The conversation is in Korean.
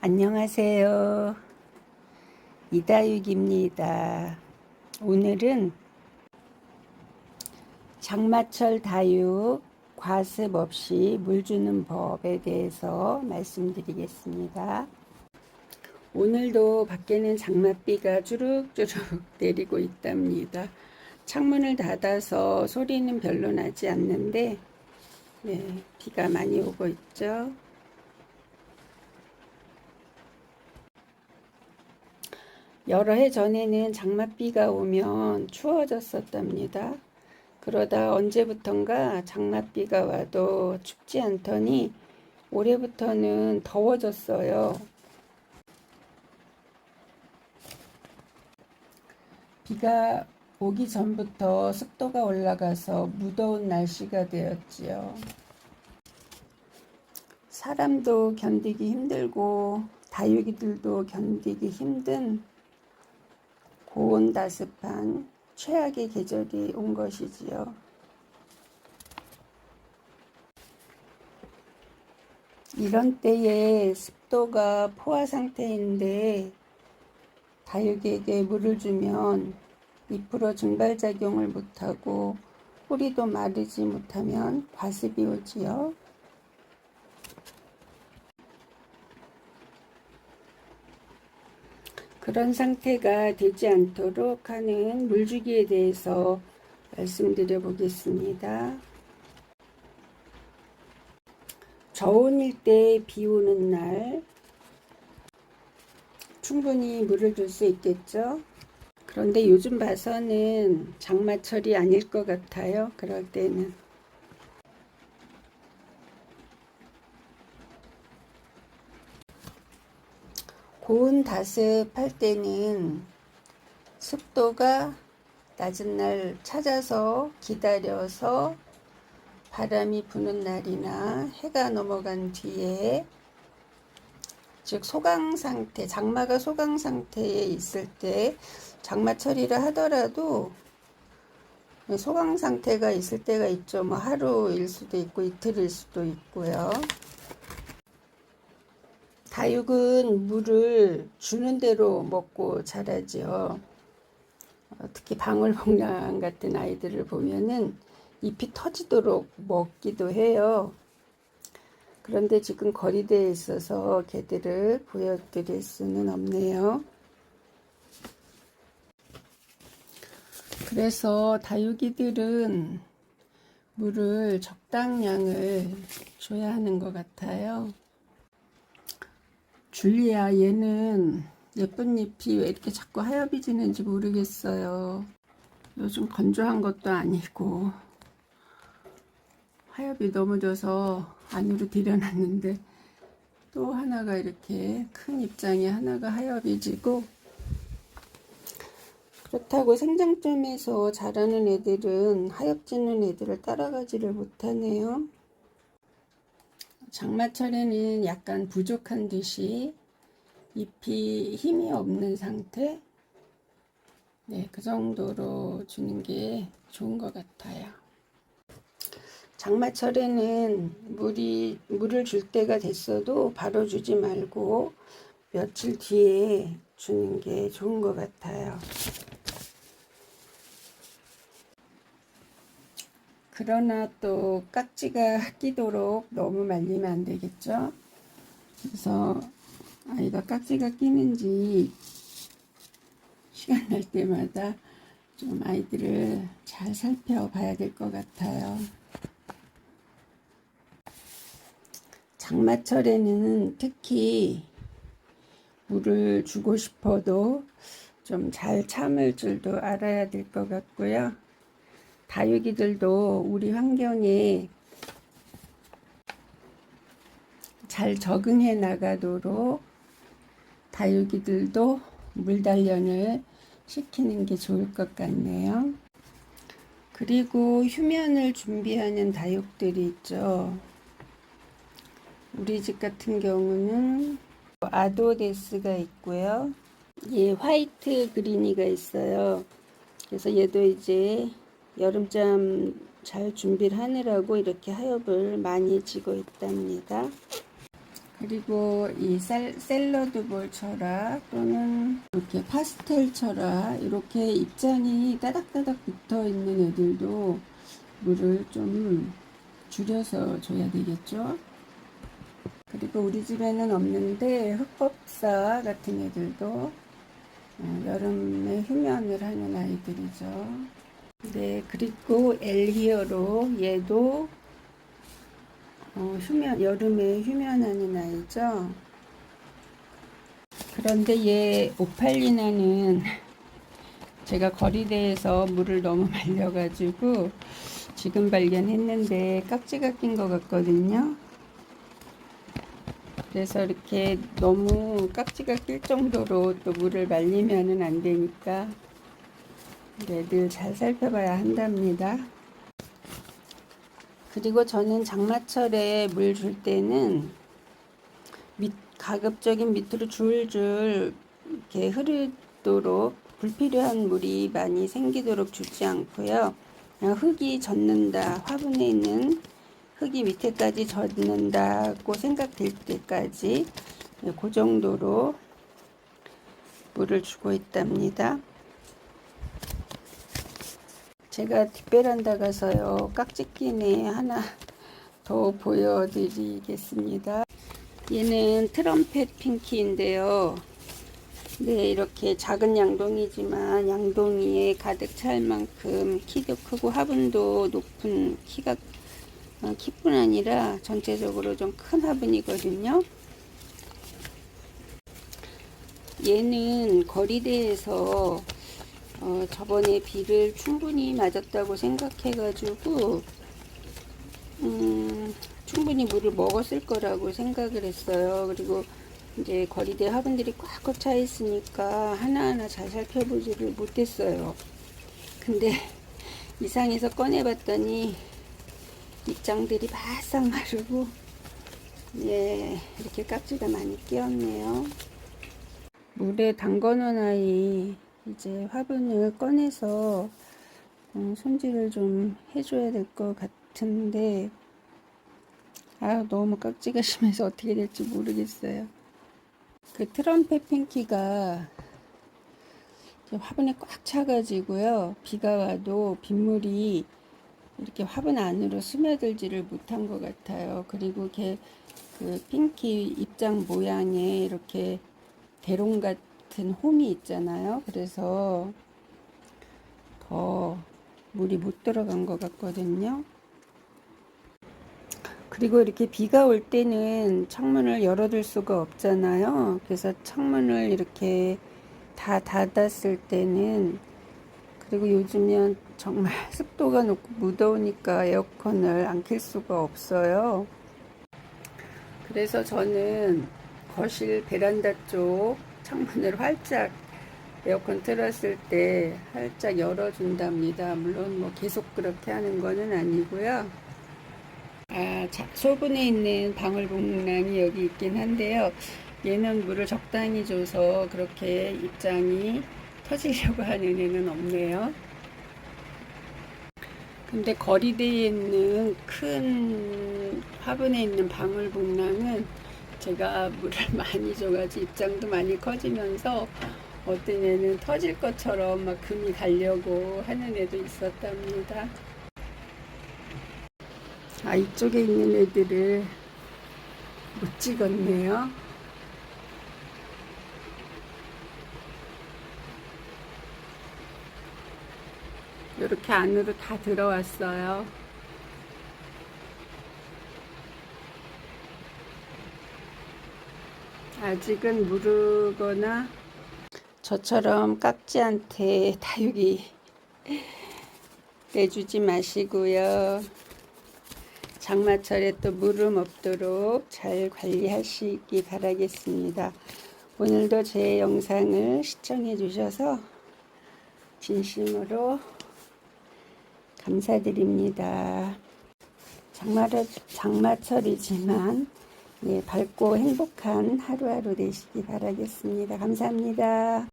안녕하세요. 이다육입니다. 오늘은 장마철 다육 과습 없이 물 주는 법에 대해서 말씀드리겠습니다. 오늘도 밖에는 장맛비가 주룩주룩 내리고 있답니다. 창문을 닫아서 소리는 별로 나지 않는데 비가 많이 오고 있죠. 여러 해 전에는 장맛비가 오면 추워졌었답니다. 그러다 언제부턴가 장맛비가 와도 춥지 않더니 올해부터는 더워졌어요. 비가 오기 전부터 습도가 올라가서 무더운 날씨가 되었지요. 사람도 견디기 힘들고 다육이들도 견디기 힘든 고온다습한 최악의 계절이 온 것이지요. 이런 때에 습도가 포화 상태인데 다육이에게 물을 주면 잎으로 증발작용을 못하고 뿌리도 마르지 못하면 과습이 오지요. 그런 상태가 되지 않도록 하는 물주기에 대해서 말씀드려 보겠습니다. 저온일 때 비 오는 날 충분히 물을 줄 수 있겠죠. 그런데 요즘 봐서는 장마철이 아닐 것 같아요. 그럴 때는 고온 다습할 때는 습도가 낮은 날 찾아서 기다려서 바람이 부는 날이나 해가 넘어간 뒤에, 즉 소강 상태, 장마가 소강 상태에 있을 때 장마철이라 하더라도 소강 상태가 있을 때가 있죠. 뭐 하루일 수도 있고 이틀일 수도 있고요. 다육은 물을 주는 대로 먹고 자라죠. 특히 방울복랑 같은 아이들을 보면은 잎이 터지도록 먹기도 해요. 그런데 지금 거리대에 있어서 개들을 보여드릴 수는 없네요. 그래서 다육이들은 물을 적당량을 줘야 하는 것 같아요. 줄리아, 얘는 예쁜 잎이 왜 이렇게 자꾸 하얘지는지 모르겠어요. 요즘 건조한 것도 아니고 하엽이 넘어져서 안으로 들여놨는데 또 하나가 이렇게 큰 잎장에 하나가 하엽이 지고, 그렇다고 생장점에서 자라는 애들은 하엽지는 애들을 따라가지를 못하네요. 장마철에는 약간 부족한 듯이 잎이 힘이 없는 상태, 그 정도로 주는 게 좋은 것 같아요. 장마철에는 물을 줄 때가 됐어도 바로 주지 말고 며칠 뒤에 주는 게 좋은 것 같아요. 그러나 또 깍지가 끼도록 너무 말리면 안 되겠죠. 그래서 아이가 깍지가 끼는지 시간 날 때마다 좀 아이들을 잘 살펴봐야 될 것 같아요. 장마철에는 특히 물을 주고 싶어도 좀 잘 참을 줄도 알아야 될 것 같고요. 다육이들도 우리 환경에 잘 적응해 나가도록 다육이들도 물 단련을 시키는 게 좋을 것 같네요. 그리고 휴면을 준비하는 다육들이 있죠. 우리 집 같은 경우는 아도데스가 있고요. 화이트 그리니가 있어요. 그래서 얘도 이제 여름잠 잘 준비를 하느라고 이렇게 하엽을 많이 지고 있답니다. 그리고 이 샐러드 볼 철학 또는 이렇게 파스텔 철학, 이렇게 입장이 따닥따닥 붙어 있는 애들도 물을 좀 줄여서 줘야 되겠죠. 그리고 우리 집에는 없는데 흑법사 같은 애들도 여름에 휴면을 하는 아이들이죠. 네, 그리고 엘히어로 얘도 여름에 휴면하는 아이죠. 그런데 얘 오팔리나는 제가 거리대에서 물을 너무 말려가지고 지금 발견했는데 깍지가 낀 것 같거든요. 그래서 이렇게 너무 깍지가 낄 정도로 또 물을 말리면은 안 되니까 늘 잘 살펴봐야 한답니다. 그리고 저는 장마철에 물 줄 때는 가급적인 밑으로 줄줄 이렇게 흐르도록 불필요한 물이 많이 생기도록 주지 않고요. 그냥 흙이 젖는다, 화분에 있는 흙이 밑에까지 젖는다고 생각될 때까지 그 정도로 물을 주고 있답니다. 제가 뒷베란다 가서요, 깍지 낀 애 하나 더 보여드리겠습니다. 얘는 트럼펫 핑키인데요. 네, 이렇게 작은 양동이지만 양동이에 가득 찰 만큼 키도 크고 화분도 높은 키뿐 아니라 전체적으로 좀 큰 화분이거든요. 얘는 거리대에서 저번에 비를 충분히 맞았다고 생각해가지고 충분히 물을 먹었을 거라고 생각을 했어요. 그리고 이제 거리대 화분들이 꽉꽉 차 있으니까 하나하나 잘 살펴보지를 못했어요. 근데 이상해서 꺼내봤더니 입장들이 바싹 마르고, 예, 이렇게 깍지가 많이 끼었네요. 물에 담궈놓은 아이 이제 화분을 꺼내서 손질을 좀 해줘야 될 것 같은데, 너무 깍지가 심해서 어떻게 될지 모르겠어요. 그 트럼펫 핑키가 화분에 꽉 차가지고요, 비가 와도 빗물이 이렇게 화분 안으로 스며들지를 못한 것 같아요. 그리고 그 핑키 입장 모양에 이렇게 대롱 같은 홈이 있잖아요. 그래서 더 물이 못 들어간 것 같거든요. 그리고 이렇게 비가 올 때는 창문을 열어둘 수가 없잖아요. 그래서 창문을 이렇게 다 닫았을 때는, 그리고 요즘엔 정말 습도가 높고 무더우니까 에어컨을 안 켤 수가 없어요. 그래서 저는 거실 베란다 쪽 창문을 활짝, 에어컨 틀었을 때 활짝 열어준답니다. 물론 뭐 계속 그렇게 하는 거는 아니고요. 소분에 있는 방울복랑이 여기 있긴 한데요. 얘는 물을 적당히 줘서 그렇게 입장이 터지려고 하는 애는 없네요. 근데 거리대에 있는 큰 화분에 있는 방울복랑은 제가 물을 많이 줘가지고 입장도 많이 커지면서 어떤 애는 터질 것처럼 막 금이 가려고 하는 애도 있었답니다. 이쪽에 있는 애들을 못 찍었네요. 이렇게 안으로 다 들어왔어요. 아직은 무르거나 저처럼 깍지한테 다육이 내주지 마시고요. 장마철에 또 물음 없도록 잘 관리하시기 바라겠습니다. 오늘도 제 영상을 시청해 주셔서 진심으로 감사드립니다. 장마철이지만 밝고 행복한 하루하루 되시기 바라겠습니다. 감사합니다.